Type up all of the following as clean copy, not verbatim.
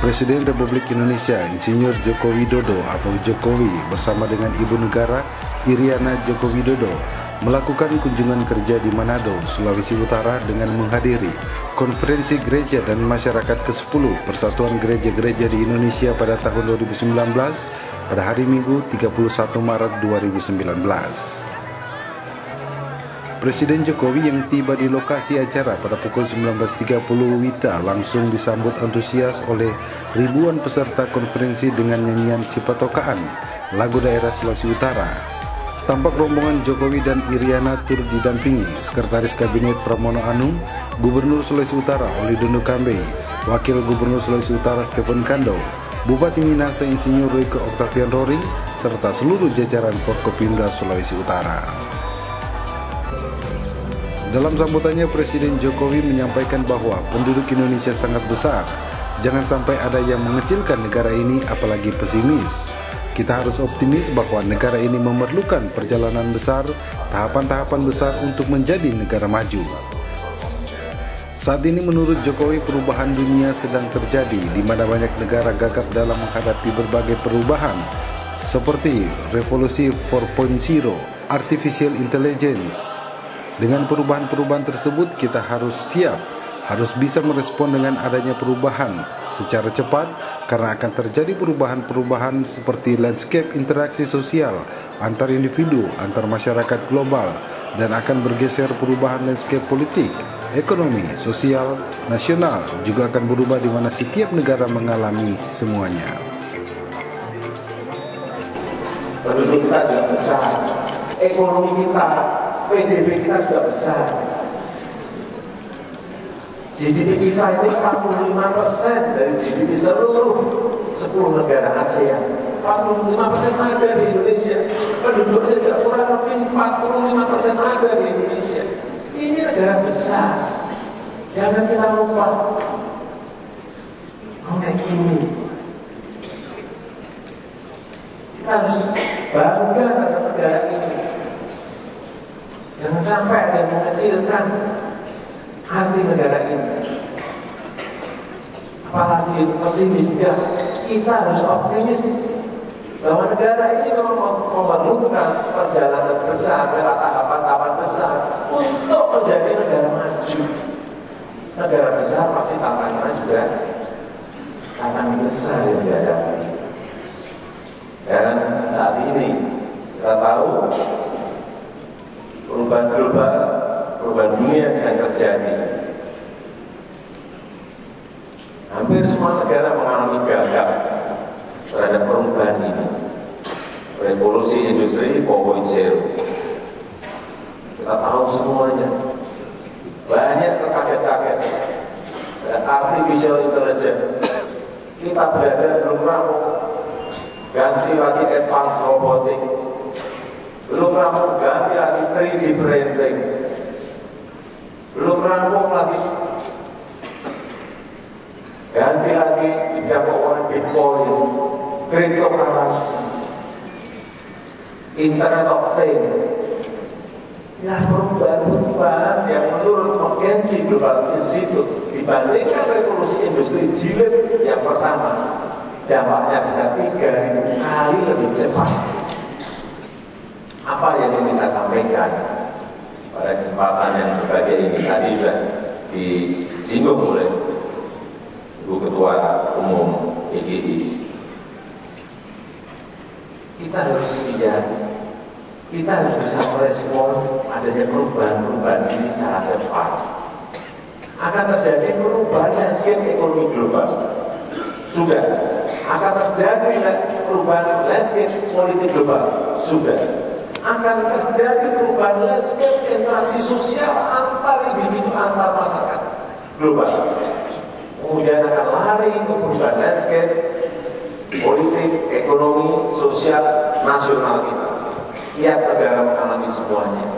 Presiden Republik Indonesia Insinyur Joko Widodo atau Jokowi bersama dengan Ibu Negara Iriana Joko Widodo melakukan kunjungan kerja di Manado, Sulawesi Utara dengan menghadiri Konferensi Gereja dan Masyarakat ke-10 Persatuan Gereja-Gereja di Indonesia pada tahun 2019 pada hari Minggu 31 Maret 2019. Presiden Jokowi yang tiba di lokasi acara pada pukul 19.30 WITA langsung disambut antusias oleh ribuan peserta konferensi dengan nyanyian Sipatokaan, lagu daerah Sulawesi Utara. Tampak rombongan Jokowi dan Iriana turut didampingi Sekretaris Kabinet Pramono Anung, Gubernur Sulawesi Utara Oli Dondo Kambe, Wakil Gubernur Sulawesi Utara Stephen Kando, Bupati Minahasa Insinyur Royke Octavian Roring, serta seluruh jajaran Forkopimda Sulawesi Utara. Dalam sambutannya, Presiden Jokowi menyampaikan bahwa penduduk Indonesia sangat besar. Jangan sampai ada yang mengecilkan negara ini, apalagi pesimis. Kita harus optimis bahwa negara ini memerlukan perjalanan besar, tahapan-tahapan besar untuk menjadi negara maju. Saat ini menurut Jokowi perubahan dunia sedang terjadi di mana banyak negara gagap dalam menghadapi berbagai perubahan seperti revolusi 4.0, artificial intelligence. Dengan perubahan-perubahan tersebut kita harus siap, harus bisa merespon dengan adanya perubahan secara cepat karena akan terjadi perubahan-perubahan seperti landscape interaksi sosial antar individu, antar masyarakat global, dan akan bergeser perubahan landscape politik, ekonomi, sosial, nasional juga akan berubah di mana setiap negara mengalami semuanya. Penduduk kita juga besar, ekonomi kita, PDB kita juga besar. GDP kita itu 45% dari GDP seluruh 10 negara ASEAN. 45% ada di Indonesia. Penduduknya juga kurang lebih 45% ada di Indonesia. Ini negara besar. Jangan kita lupa konek ini. Kita harus bangga terhadap negara ini. Jangan sampai ada yang mengecilkan arti negara ini. Apalagi pesimis, tidak. Kita harus optimis bahwa negara ini memang memerlukan perjalanan besar, tahapan-tahapan besar untuk menjadi negara maju. Negara besar pasti tantangannya juga tantangan besar yang dihadapi. Dan saat ini kita tahu perubahan global, perubahan dunia sedang terjadi. Hampir semua negara mengalami gagap terhadap perubahan ini. Revolusi industri 4.0. Kita tahu semuanya. Banyak terkaget-kaget. Artificial intelligence. Kita belajar belum rampung. Ganti lagi advanced robotic. Belum rampung, ganti lagi 3D printing. Belum rampung lagi, ganti lagi bidang keuangan Bitcoin, cryptocurrency, Internet of Things. Ya, perubahan-perubahan yang menurut McKinsey Global Institute dibandingkan revolusi industri jilid yang pertama, dampaknya bisa 3.000 kali lebih cepat. Apa yang ingin saya sampaikan pada kesempatan yang berbahagia ini tadi sudah disinggung oleh Ibu Ketua Umum PGI. Kita harus siap, kita harus bisa merespon adanya perubahan-perubahan ini secara cepat. Akan terjadi perubahan landscape ekonomi global. Sudah. Akan terjadi perubahan landscape politik global. Sudah. Akan terjadi perubahan landscape interaksi sosial antar individu, antar masyarakat global. Kemudian akan lari ke perubahan landscape politik, ekonomi, sosial, nasional kita. Tiap negara mengalami semuanya.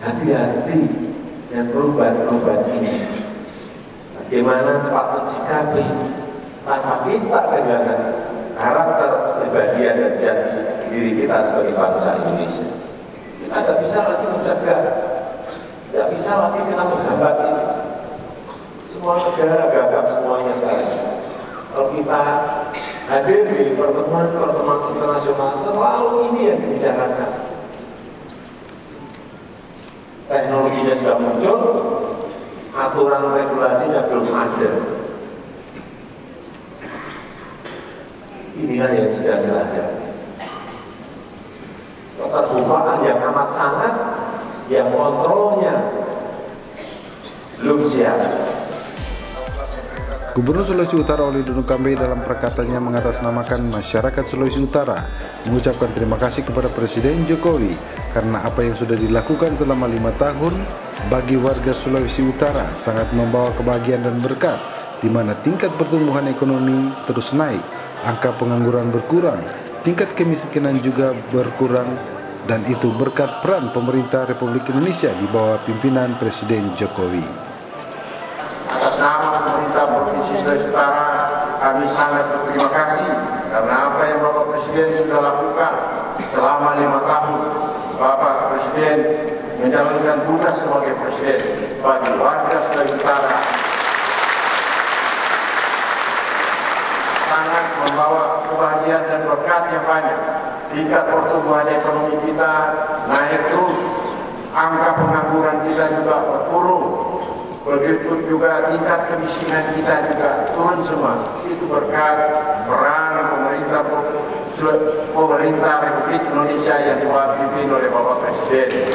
Hati-hati dengan perubahan-perubahan ini. Bagaimana cepat mensikapi tanpa kita kehilangan karakter kepribadian dan jati diri kita sebagai bangsa Indonesia. Kita tidak bisa lagi mencegah, tidak bisa lagi kita menghambat ini. Semua negara gagap semuanya sekarang. Kalau kita hadir di pertemuan-pertemuan internasional, selalu ini yang dibicarakan. Teknologinya sudah muncul, aturan regulasinya belum ada. Inilah yang sudah dihadapi. Keterbukaan yang amat sangat, yang kontrolnya belum siap. Gubernur Sulawesi Utara Oli Dono Kambe dalam perkataannya mengatasnamakan masyarakat Sulawesi Utara mengucapkan terima kasih kepada Presiden Jokowi karena apa yang sudah dilakukan selama 5 tahun bagi warga Sulawesi Utara sangat membawa kebahagiaan dan berkat, di mana tingkat pertumbuhan ekonomi terus naik, angka pengangguran berkurang, tingkat kemiskinan juga berkurang, dan itu berkat peran pemerintah Republik Indonesia di bawah pimpinan Presiden Jokowi. Atas nama pemerintah Provinsi Sulawesi Utara, kami sangat berterima kasih karena apa yang Bapak Presiden sudah lakukan selama 5 tahun. Bapak Presiden menjalankan tugas sebagai Presiden bagi warga Sulawesi Utara, sangat membawa kebahagiaan dan berkat yang banyak. Tingkat pertumbuhan ekonomi kita naik terus, angka pengangguran kita juga berkurang. Begitu juga tingkat kemiskinan kita juga turun semua. Itu berkat peran pemerintah Republik Indonesia yang dipimpin oleh Bapak Presiden.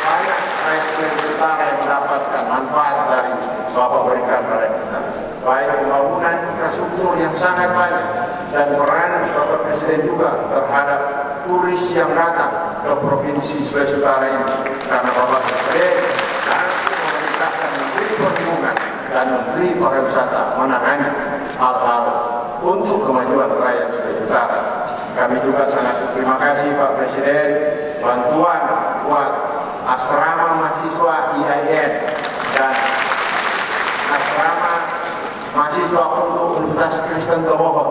Banyak rakyat Sulawesi Utara yang mendapatkan manfaat dari Bapak berikan pada kita. Baik pembangunan infrastruktur yang sangat banyak dan peran Bapak Presiden juga terhadap turis yang datang ke Provinsi Sulawesi Utara ini. Karena Bapak Presiden memerintahkan Menteri Perhubungan dan Menteri Pariwisata menangani hal-hal untuk kemajuan rakyat Sulawesi Utara. Kami juga sangat berterima kasih Pak Presiden bantuan buat asrama mahasiswa IAIN dan asrama mahasiswa untuk Universitas Kristen Tomohon.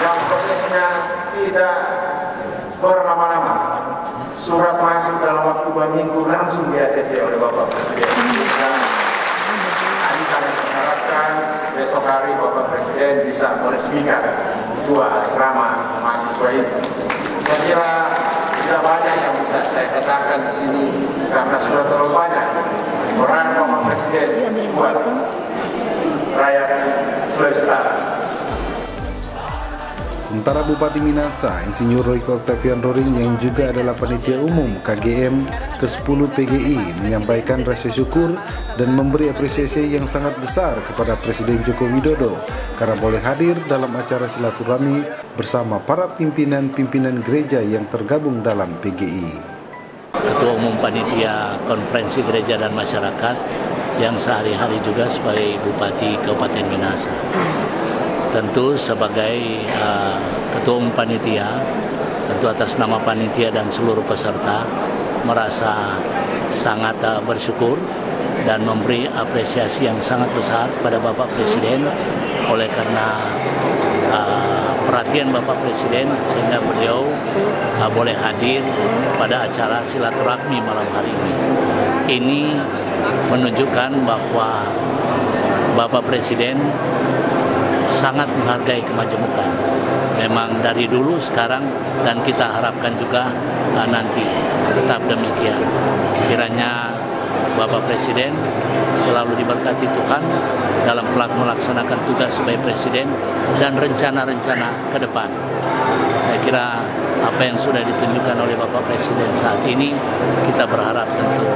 Yang prosesnya tidak berlama-lama. Surat masuk dalam waktu 2 minggu langsung di ACC oleh Bapak Presiden. Dan kami sangat mengharapkan besok hari Bapak Presiden bisa meresmikan 2 asrama mahasiswa ini. Saya kira tidak banyak yang bisa saya katakan di sini karena sudah terlalu banyak peran Bapak Presiden buat rakyat Sulawesi Utara. Sementara Bupati Minahasa, Insinyur Royko Octavian Roring yang juga adalah Panitia Umum KGM ke-10 PGI menyampaikan rasa syukur dan memberi apresiasi yang sangat besar kepada Presiden Joko Widodo karena boleh hadir dalam acara silaturahmi bersama para pimpinan-pimpinan gereja yang tergabung dalam PGI. Ketua Umum Panitia Konferensi Gereja dan Masyarakat yang sehari-hari juga sebagai Bupati Kabupaten Minahasa. Tentu sebagai Ketua Umum Panitia, tentu atas nama Panitia dan seluruh peserta merasa sangat bersyukur dan memberi apresiasi yang sangat besar pada Bapak Presiden oleh karena perhatian Bapak Presiden sehingga beliau boleh hadir pada acara silaturahmi malam hari ini. Ini menunjukkan bahwa Bapak Presiden sangat menghargai kemajemukan. Memang dari dulu, sekarang, dan kita harapkan juga nanti tetap demikian. Kiranya Bapak Presiden selalu diberkati Tuhan dalam melaksanakan tugas sebagai Presiden dan rencana-rencana ke depan. Saya kira apa yang sudah ditunjukkan oleh Bapak Presiden saat ini, kita berharap tentu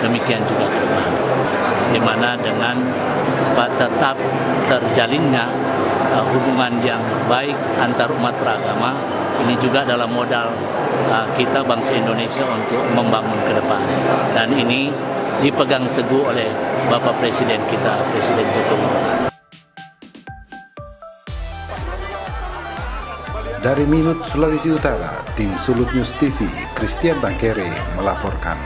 demikian juga ke depan. Di mana dengan tetap terjalinnya hubungan yang baik antar umat beragama, ini juga dalam modal kita bangsa Indonesia untuk membangun ke depan. Dan ini dipegang teguh oleh Bapak Presiden kita, Presiden Joko Widodo. Dari Minut, Sulawesi Utara, tim Sulut News TV, Christian Tangkere melaporkan.